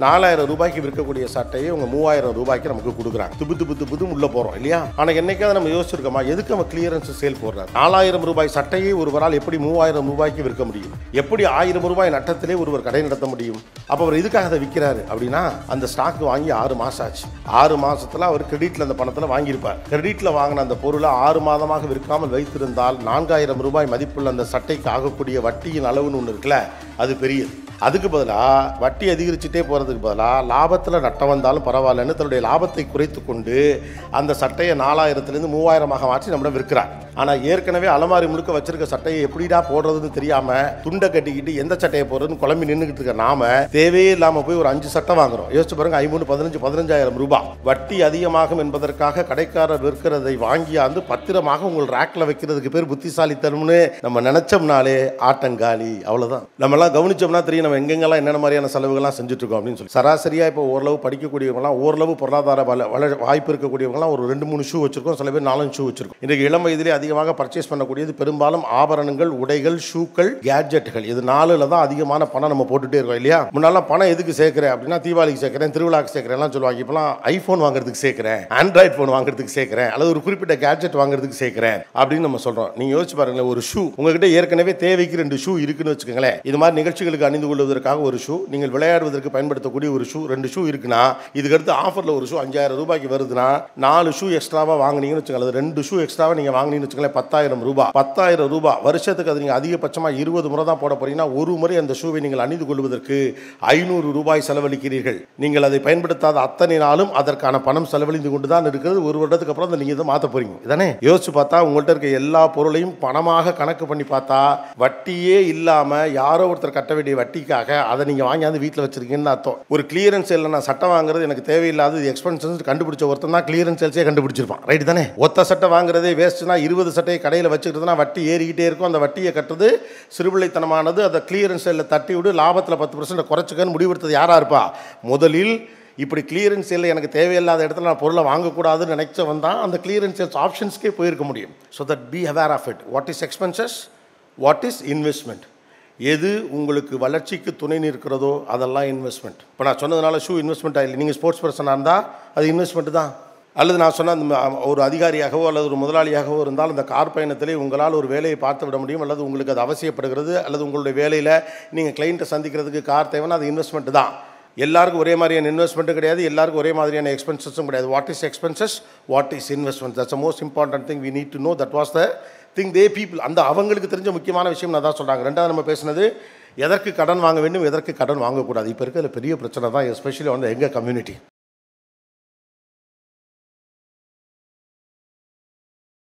4000 ரூபாய்க்கு விற்கக்கூடிய சட்டையை உங்க 3000 ரூபாய்க்கு நமக்கு கொடுக்குறாங்க. துபு உள்ள போறோம் இல்லையா? ஆனா என்னைக்காவது நம்ம யோசிச்சிருக்கோமா எதுக்கு நம்ம கிளியரன்ஸ் சேல் போடுறாரு? 4000 ரூபாய் சட்டையை ஒருவரால் எப்படி 3000 ரூபாய்க்கு விற்க முடியும்? எப்படி 1000 ரூபாய் நட்டத்திலே ஒருவர் கடை நடத்த முடியும்? அப்ப அவர் எதுக்காக அதை விற்கிறாரு அப்படின்னா, அந்த ஸ்டாக் வாங்கி 6 மாசம் ஆச்சு. 6 மாசத்துல அவர் கிரெடிட்ல அந்த பணத்துல வாங்கியிருப்பார். கிரெடிட்ல வாங்கின அந்த பொருளை 6 மாதமாக விற்காமல் வைத்திருந்தால் 4000 ரூபாய் மதிப்புள்ள அந்த சட்டைக்கு ஆகக்கூடிய வட்டியின் அளவுன்னு ஒன்று இருக்குல்ல, அது பெரியது. அதுக்கு பதிலாக வட்டி அதிகரிச்சுட்டே போகிறதுக்கு பதிலாக லாபத்தில் நட்டம் வந்தாலும் பரவாயில்லன்னு தன்னுடைய லாபத்தை குறைத்து கொண்டு அந்த சட்டையை 4000லேருந்து 3000 மாற்றி நம்மிடம் விற்கிறார். ஆனால் ஏற்கனவே அலமாரி முழுக்க வச்சிருக்க சட்டையை எப்படிடா போடுறதுன்னு தெரியாமல் துண்டை கட்டிக்கிட்டு எந்த சட்டையை போடுறதுன்னு குழம்பி நின்றுக்கிட்டு இருக்க நாம தேவையே இல்லாமல் போய் ஒரு 5 சட்டை வாங்குறோம். யோசிச்சு பாருங்க, 15,000 ரூபாய் வட்டி அதிகமாகும் என்பதற்காக கடைக்காரர் விற்கிறதை வாங்கியாந்து பத்திரமாக உங்கள் ரேக்கில் வைக்கிறதுக்கு பேர் புத்திசாலித்தனம்னு நம்ம நினைச்சோம்னாலே ஆட்டங்காலி. அவ்வளோதான். நம்மலாம் கவனிச்சோம்னா தெரியும் நம்ம எங்கெங்கெல்லாம் என்னென்ன மாதிரியான செலவுகள்லாம் செஞ்சுட்டு இருக்கோம் அப்படின்னு சொல்லி. சராசரியாக இப்போ ஓரளவு படிக்கக்கூடியவங்களாம், ஓரளவு பொருளாதார வாய்ப்பு இருக்கக்கூடியவங்களாம் ஒரு 2-3 ஷூ வச்சிருக்கோம். சில பேர் 4 ஷூ வச்சிருக்கோம். இன்றைக்கு இளம் வயதிலே அதிகமாக பர்ச்சேஸ் பண்ணக்கூடியது பெரும்பாலும் ஆபரணங்கள், உடைகள், ஷூக்கள், கேட்ஜெட்டுகள். இது 4ல் தான் அதிகமான பணம் நம்ம போட்டுட்டே இருக்கோம் இல்லையா? முன்னாலாம் பணம் எதுக்கு சேர்க்கிறேன் அப்படின்னா, தீபாவளிக்கு சேர்க்கிறேன், திருவிழாக்கு சேர்க்கிறேன் சொல்லுவாங்க. இப்போலாம் ஐஃபோன் வாங்குறதுக்கு சேர்க்கிறேன், ஆண்ட்ராய்ட் ஃபோன் வாங்குறதுக்கு சேர்க்கிறேன், அல்லது ஒரு குறிப்பிட்ட கேட்ஜெட் வாங்குறதுக்கு சேர்க்கிறேன் அப்படின்னு நம்ம சொல்றோம். நீங்க யோசிச்சு பாருங்களேன், ஒரு ஷூ உங்ககிட்ட ஏற்கனவே தேவைக்கு 2 ஷூ இருக்குன்னு வச்சுக்கோங்களேன். இது மாதிரி நிகழ்ச்சிகளுக்கு அணிந்து கொள்வதற்காக ஒரு ஷூ, நீங்கள் விளையாடுவதற்கு பயன்படுத்தக்கூடிய ஒரு ஷூ, 2 ஷூ இருக்குன்னா, இதுக்கு அடுத்து ஆஃபர்ல ஒரு ஷூ 5000 ரூபாய்க்கு வருதுன்னா 4 ஷூ எக்ஸ்ட்ராவா வாங்குனீங்கன்னு வச்சுக்கோங்களேன், 2 ஷூ எக்ஸ்ட்ராவா நீங்க வாங்குனீங்கன்னு வச்சுக்கோங்களேன், 10,000 ரூபாய். 10,000 ரூபாய் வருஷத்துக்கு அது நீங்க அதிகபட்சமா 20 முறை தான் போட போறீங்கன்னா, ஒரு முறை அந்த ஷூவை நீங்கள் அணிந்து கொள்வதற்கு 500 ரூபாய் செலவழிக்கிறீர்கள். நீங்கள் அதை பயன்படுத்தாத அத்தனை நாளும் அதற்கான பணம் செலவழிந்து கொண்டு தான் இருக்கிறது. ஒரு வருடத்துக்கு அப்புறம் நீங்க இதை மாற்ற போறீங்க. இதானே? யோசிச்சு பார்த்தா உங்கள்கிட்ட இருக்க எல்லா பொருளையும் பணமாக கணக்கு பண்ணி பார்த்தா வட்டியே இல்லாம யாரோ ஒருத்தர் கட்ட வேண்டிய வட்டிக்காக அதை நீங்க வாங்கியாந்து வீட்டில் வச்சிருக்கீங்கன்னு அர்த்தம். ஒரு கிளியரன்ஸ் சேல்ல நான் சட்டை வாங்குறது எனக்கு தேவையில்லாத எக்ஸ்பென்சஸ் கண்டுபிடிச்ச ஒருத்தன் தான் கிளியரன்ஸ் சேல்ஸே கண்டுபிடிச்சிருப்பான். ரைட் தானே? ஒத்த சட்டை வாங்குறதே வேஸ்ட்னா 20 சட்டையை கடையில் வச்சுக்கிட்டுனா வட்டி ஏறிக்கிட்டே இருக்கும். அந்த வட்டியை கட்டுறது சிறுபிள்ளைத்தனமானது. அதை கிளியரன்ஸ் சேலில் தட்டி விடு, லாபத்தில் 10% குறைச்சிக்கன்னு முடிவெடுத்தது யாரா இருப்பா? முதலில் இப்படி கிளியரன்ஸ் சேலில் எனக்கு தேவையில்லாத இடத்துல நான் பொருளை வாங்கக்கூடாதுன்னு நினைச்சவன் தான் அந்த கிளியரன்ஸ் சேல்ஸ் ஆப்ஷன்ஸ்க்கே போயிருக்க முடியும். So that be aware of it. What is expenses, what is investment? எது உங்களுக்கு வளர்ச்சிக்கு துணை நிற்கிறதோ அதெல்லாம் இன்வெஸ்ட்மெண்ட். இப்போ நான் சொன்னதுனால ஷூ இன்வெஸ்ட்மெண்ட் ஆகலை. நீங்கள் ஸ்போர்ட்ஸ் பர்சனாக இருந்தால் அது இன்வெஸ்ட்மெண்ட் தான். அல்லது நான் சொன்ன ஒரு அதிகாரியாகவோ அல்லது ஒரு முதலாளியாகவோ இருந்தால் அந்த கார் பயணத்திலே உங்களால் ஒரு வேலையை பார்த்து விட முடியும், அல்லது உங்களுக்கு அது அவசியப்படுகிறது, அல்லது உங்களுடைய வேலையில் நீங்கள் கிளைண்ட்டை சந்திக்கிறதுக்கு கார் தேவைன்னா அது இன்வெஸ்ட்மெண்ட் தான். எல்லாருக்கும் ஒரே மாதிரியான இன்வெஸ்ட்மெண்ட்டும் கிடையாது, எல்லாருக்கும் ஒரே மாதிரியான எக்ஸ்பென்சஸும் கிடையாது. What is expenses, what is investment? That's the most important thing we need to know. That was the thing the people. அந்த அவங்களுக்கு தெரிஞ்ச முக்கியமான விஷயம் நான் தான் சொல்கிறாங்க. ரெண்டாவது நம்ம பேசுனது எதற்கு கடன் வாங்க வேண்டும், எதற்கு கடன் வாங்கக்கூடாது. இப்போ இருக்கிற பெரிய பிரச்சனை தான், எஸ்பெஷலி வந்து எங்கள் கம்யூனிட்டி.